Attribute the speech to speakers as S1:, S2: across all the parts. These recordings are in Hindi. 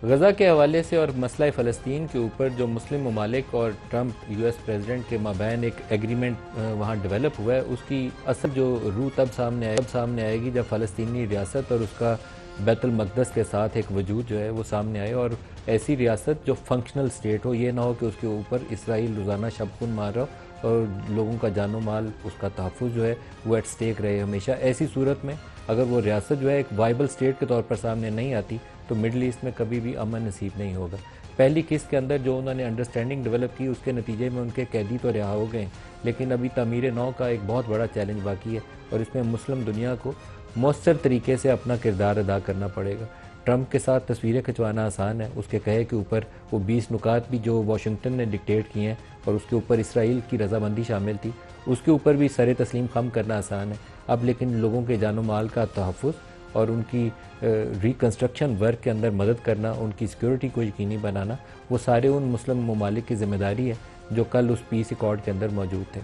S1: गज़ा के हवाले से और मसला फ़लस्तीन के ऊपर जो मुस्लिम ममालिक और ट्रंप यूएस प्रेसिडेंट के माबैन एक एग्रीमेंट वहाँ डेवलप हुआ है, उसकी असल जो रूह तब सामने आएगी जब फ़लस्तीनी रियासत और उसका बैतुल मक़दस के साथ एक वजूद जो है वो सामने आए, और ऐसी रियासत जो फंक्शनल स्टेट हो। ये ना हो कि उसके ऊपर इसराइल रोज़ाना शबखून मार रहा हो और लोगों का जानो माल, उसका तहफ़्फ़ुज़ जो है वो एट स्टेक रहे हमेशा। ऐसी सूरत में अगर वो रियासत जो है एक वाइबल स्टेट के तौर पर सामने नहीं आती तो मिडल ईस्ट में कभी भी अमन नसीब नहीं होगा। पहली किस्त के अंदर जो उन्होंने अंडरस्टैंडिंग डेवलप की, उसके नतीजे में उनके कैदी तो रिहा हो गए, लेकिन अभी तामीर नौ का एक बहुत बड़ा चैलेंज बाकी है और इसमें मुस्लिम दुनिया को मौसर तरीके से अपना किरदार अदा करना पड़ेगा। ट्रंप के साथ तस्वीरें खिंचवाना आसान है, उसके कहे के ऊपर वो 20 नुकात भी जो वाशिंगटन ने डिक्टेट किए हैं और उसके ऊपर इसराइल की रजामंदी शामिल थी, उसके ऊपर भी सर तस्लीम खम करना आसान है। अब लेकिन लोगों के जानो माल का तहफ़्फ़ुज़ और उनकी रिकन्स्ट्रक्शन वर्क के अंदर मदद करना, उनकी सिक्योरिटी को यकीनी बनाना, वो सारे उन मुस्लिम ममालिक की ज़िम्मेदारी है जो कल उस पीस अकॉर्ड के अंदर मौजूद थे।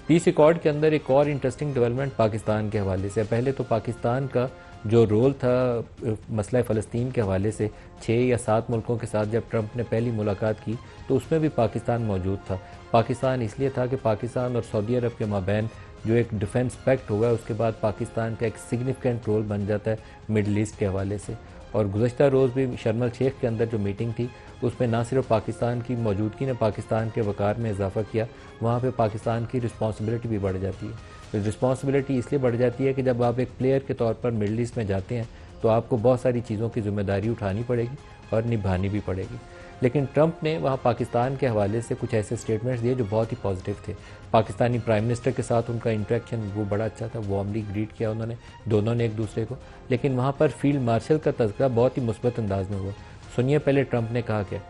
S1: पीस अकॉर्ड के अंदर एक और इंटरेस्टिंग डेवलपमेंट पाकिस्तान के हवाले से। पहले तो पाकिस्तान का जो रोल था मसला फ़लस्तीन के हवाले से 6 या 7 मुल्कों के साथ जब ट्रंप ने पहली मुलाकात की तो उसमें भी पाकिस्तान मौजूद था। पाकिस्तान इसलिए था कि पाकिस्तान और सऊदी अरब के माबैन जो एक डिफेंस पैक्ट हुआ, उसके बाद पाकिस्तान का एक सिग्निफिकेंट रोल बन जाता है मिडल ईस्ट के हवाले से। और गुज़श्ता रोज़ भी शर्म अल शेख के अंदर जो मीटिंग थी उसमें ना सिर्फ पाकिस्तान की मौजूदगी ने पाकिस्तान के वक़ार में इजाफा किया, वहाँ पे पाकिस्तान की रिस्पॉन्सिबिलिटी भी बढ़ जाती है। रिस्पॉन्सिबिलिटी इसलिए बढ़ जाती है कि जब आप एक प्लेयर के तौर पर मिडल ईस्ट में जाते हैं तो आपको बहुत सारी चीज़ों की ज़िम्मेदारी उठानी पड़ेगी और निभानी भी पड़ेगी। लेकिन ट्रंप ने वहाँ पाकिस्तान के हवाले से कुछ ऐसे स्टेटमेंट्स दिए जो बहुत ही पॉजिटिव थे। पाकिस्तानी प्राइम मिनिस्टर के साथ उनका इंटरेक्शन वो बड़ा अच्छा था, वार्मली ग्रीट किया उन्होंने, दोनों ने एक दूसरे को। लेकिन वहाँ पर फील्ड मार्शल का तज़किरा बहुत ही मुस्बत अंदाज में हुआ। सुनिए पहले ट्रंप ने कहा क्या।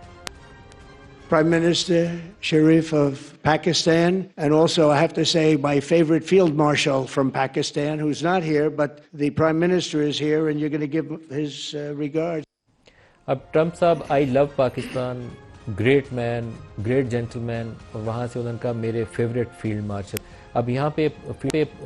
S2: Prime Minister Sharif of Pakistan, and also I have to say my favorite field marshal from Pakistan, who's not here, but the Prime Minister is here, and you're going to give his regards.
S1: अब ट्रंप साहब I love Pakistan, great man, great gentleman, और वहाँ से उन्होंने कहा मेरे फेवरेट फील्ड मार्शल। अब यहाँ पे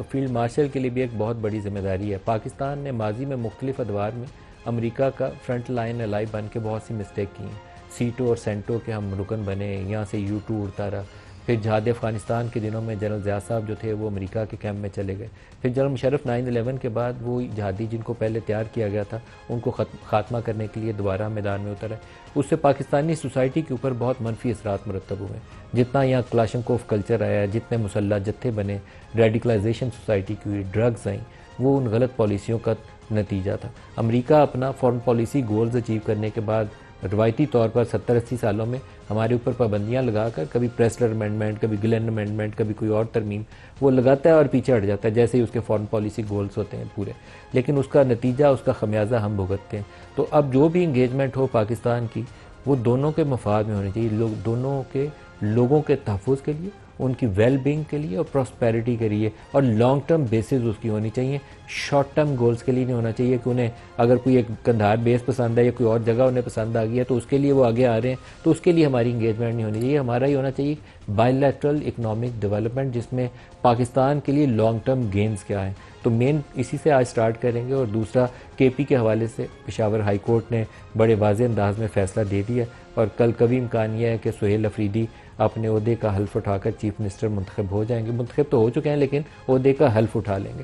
S1: फील्ड मार्शल के लिए भी एक बहुत बड़ी जिम्मेदारी है। पाकिस्तान ने माजी में मुख्तलिफ अदवार में अमेरिका का फ्रंट लाइन अलाई बन के बहुत सी मिस्टेक की हैं। सीटो और सेंटो के हम रुकन बने, यहाँ से U2 उड़ता रहा। फिर जहाद अफ़गानिस्तान के दिनों में जनरल ज़िया साहब जो थे वो अमेरिका के कैंप में चले गए। फिर जनरल मुशर्रफ 9/11 के बाद वो जहादी जिनको पहले तैयार किया गया था उनको खात्मा करने के लिए दोबारा मैदान में उतर आए। उससे पाकिस्तानी सोसाइटी के ऊपर बहुत मनफी असरात मुरतब हुए। जितना यहाँ क्लाशनकोफ कल्चर आया, जितने मुसल्ला जत्थे बने, रेडिकलाइजेशन सोसाइटी की हुई, ड्रग्स आई, वो उन गलत पॉलिसियों का नतीजा था। अमेरिका अपना फॉरेन पॉलिसी गोल्स अचीव करने के बाद रवायती तौर पर 70-80 सालों में हमारे ऊपर पाबंदियां लगाकर, कभी प्रेसलर अमेंडमेंट, कभी गिलेन अमेंडमेंट, कभी कोई और तरमीम, वो लगाता है और पीछे हट जाता है जैसे ही उसके फॉरेन पॉलिसी गोल्स होते हैं पूरे। लेकिन उसका नतीजा, उसका खमियाजा हम भुगतते हैं। तो अब जो भी इंगेजमेंट हो पाकिस्तान की, वो दोनों के मफाद में होनी चाहिए, दोनों के लोगों के तहफ़्फ़ुज़ के लिए, उनकी वेल बींग के लिए और प्रॉस्पेरिटी के लिए, और लॉन्ग टर्म बेसिस उसकी होनी चाहिए। शॉर्ट टर्म गोल्स के लिए नहीं होना चाहिए कि उन्हें अगर कोई एक कंधार बेस पसंद है या कोई और जगह उन्हें पसंद आ गई है तो उसके लिए वो आगे आ रहे हैं, तो उसके लिए हमारी इंगेजमेंट नहीं होनी चाहिए। हमारा ही होना चाहिए बायलैटरल इकनॉमिक डेवलपमेंट, जिसमें पाकिस्तान के लिए लॉन्ग टर्म गेंस क्या है। तो मेन इसी से आज स्टार्ट करेंगे। और दूसरा, KP के हवाले से पेशावर हाई कोर्ट ने बड़े वाज़ेह अंदाज में फ़ैसला दे दिया और कल कभी इम्कान यह है कि सुहेल अफरीदी अपने ओहदे का हल्फ उठाकर चीफ मिनिस्टर मुंतखब हो जाएंगे। मुंतखब तो हो चुके हैं लेकिन ओहदे का हल्फ उठा लेंगे।